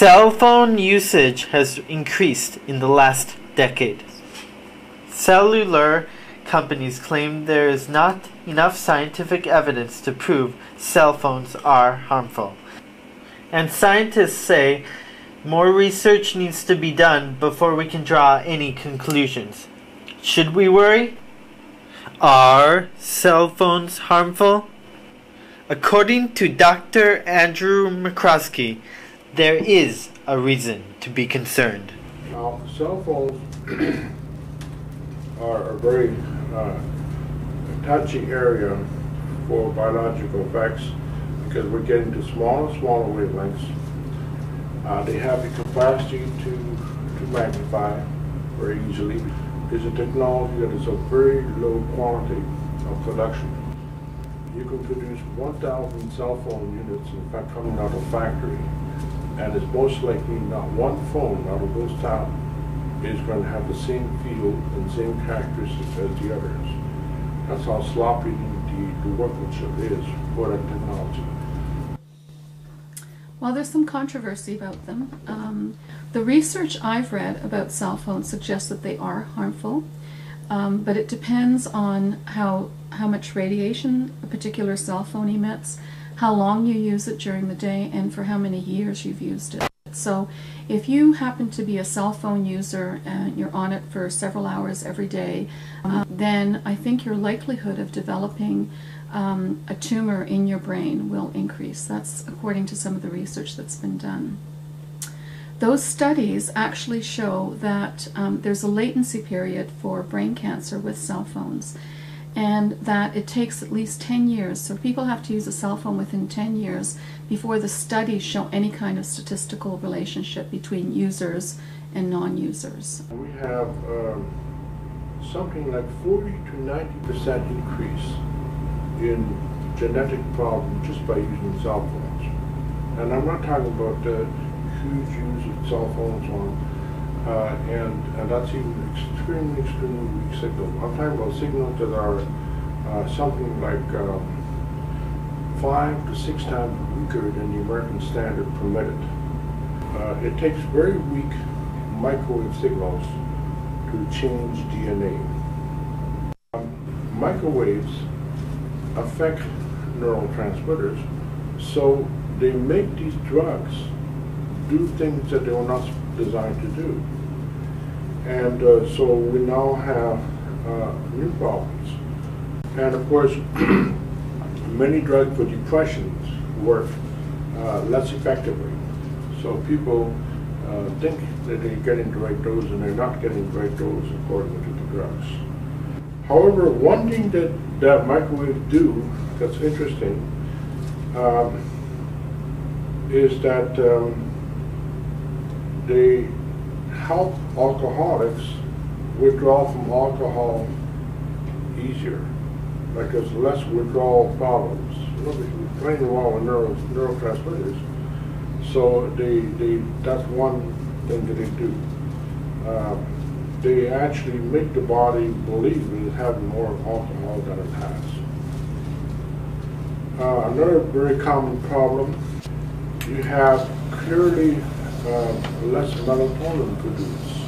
Cell phone usage has increased in the last decade. Cellular companies claim there is not enough scientific evidence to prove cell phones are harmful. And scientists say more research needs to be done before we can draw any conclusions. Should we worry? Are cell phones harmful? According to Dr. Andrew McCroskey, there is a reason to be concerned. Now, cell phones are a very touchy area for biological effects because we're getting to smaller and smaller wavelengths. They have the capacity to magnify very easily. It's a technology that is a very low quantity of production. You can produce 1,000 cell phone units, in fact, coming out of factory, and it's most likely not one phone out of those 1,000 is going to have the same feel and same characteristics as the others. That's how sloppy the workmanship is for that technology. Well, there's some controversy about them. The research I've read about cell phones suggests that they are harmful, but it depends on how much radiation a particular cell phone emits, how long you use it during the day, and for how many years you've used it. So if you happen to be a cell phone user and you're on it for several hours every day, then I think your likelihood of developing a tumor in your brain will increase. That's according to some of the research that's been done. Those studies actually show that there's a latency period for brain cancer with cell phones, and that it takes at least 10 years. So people have to use a cell phone within 10 years before the studies show any kind of statistical relationship between users and non-users. We have something like 40 to 90% increase in genetic problems just by using cell phones. And I'm not talking about huge use of cell phones and that's even extremely weak signal. I'm talking about signals that are something like 5 to 6 times weaker than the American standard permitted. It takes very weak microwave signals to change DNA. Microwaves affect neurotransmitters, so they make these drugs do things that they were not designed to do. And so we now have new problems. And of course, many drugs for depressions work less effectively. So people think that they're getting the right dose and they're not getting the right dose according to the drugs. However, one thing that microwaves do that's interesting is that they help alcoholics withdraw from alcohol easier. Like there's less withdrawal problems. You know, they're playing along with neurotransmitters. So that's one thing that they do. They actually make the body believe that it's having more alcohol than it has. Another very common problem, you have clearly less melatonin produced.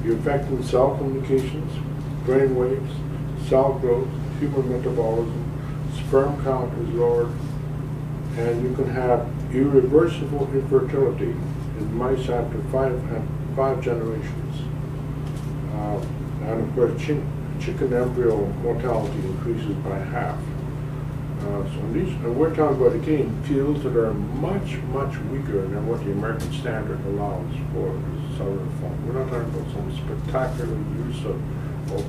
You're affecting cell communications, brain waves, cell growth, human metabolism, sperm count is lowered, and you can have irreversible infertility in mice after five generations. And of course, chicken embryo mortality increases by half. And we're talking about, again, fields that are much weaker than what the American standard allows for the cellular phone. We're not talking about some spectacular use of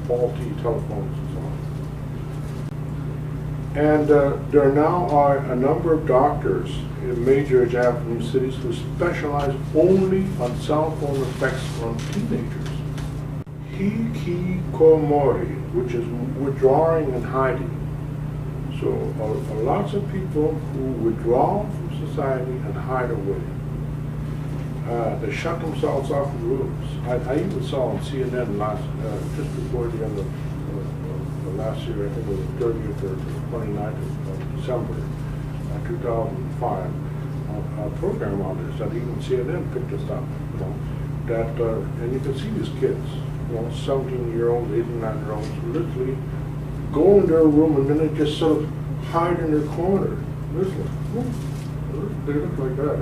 faulty telephones and so on. And there now are a number of doctors in major Japanese cities who specialize only on cell phone effects on teenagers. Hikikomori, which is withdrawing and hiding. So lots of people who withdraw from society and hide away. They shut themselves off in rooms. I even saw on CNN just before the end of last year, I think it was the 30th or 29th of December 2005, a program on this that even CNN picked this up, you know, that, and you can see these kids, you know, 17-year-olds, 89-year-olds, literally go in their room and then they just sort of hide in their corner. Listen, they look like that.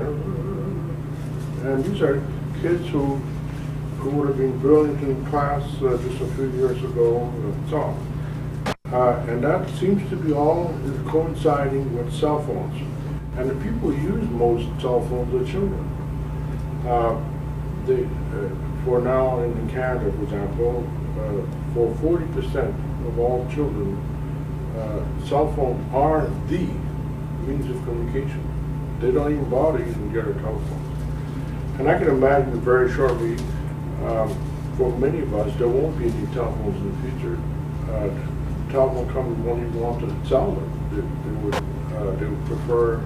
And these are kids who would have been brilliant in class just a few years ago, and so on. And that seems to be all coinciding with cell phones. And the people who use most cell phones are children. For now in Canada, for example, for 40% of all children, cell phones are the means of communication. They don't even bother using the other telephones. And I can imagine very shortly, for many of us, there won't be any telephones in the future. Telephone companies won't even want to sell them. They would prefer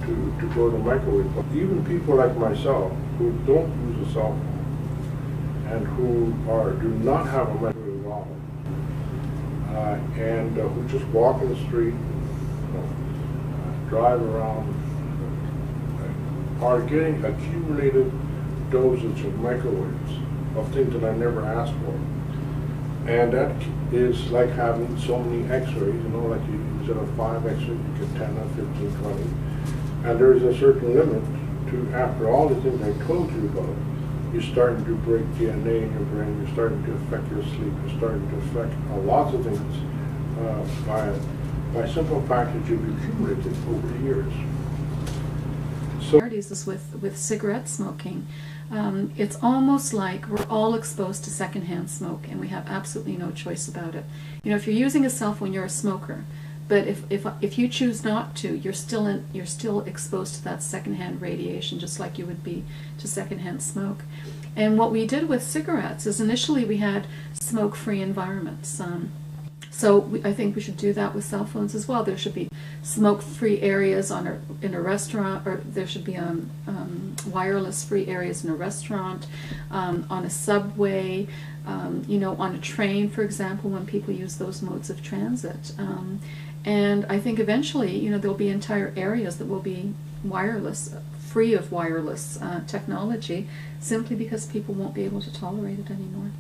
to go to the microwave. But even people like myself who don't use a cell phone and who do not have a microwave at all, and who just walk in the street, drive around, are getting accumulated dosage of microwaves, of things that I never asked for. And that is like having so many x-rays, you know, like instead of 5 x-rays, you get 10 or 15, 20. And there's a certain limit to, after all the things I told you about, you're starting to break DNA in your brain, you're starting to affect your sleep, you're starting to affect lots of things by simple fact that you've accumulated over the years. So Is with cigarette smoking. It's almost like we're all exposed to secondhand smoke, and we have absolutely no choice about it. You know, if you're using a cell phone, you're a smoker. But if you choose not to, you're still exposed to that secondhand radiation, just like you would be to secondhand smoke. And what we did with cigarettes is initially we had smoke-free environments. I think we should do that with cell phones as well. There should be smoke-free areas in a restaurant, or there should be wireless-free areas in a restaurant, on a subway, you know, on a train, for example, when people use those modes of transit. And I think eventually, you know, there'll be entire areas that will be wireless, free of wireless technology, simply because people won't be able to tolerate it anymore.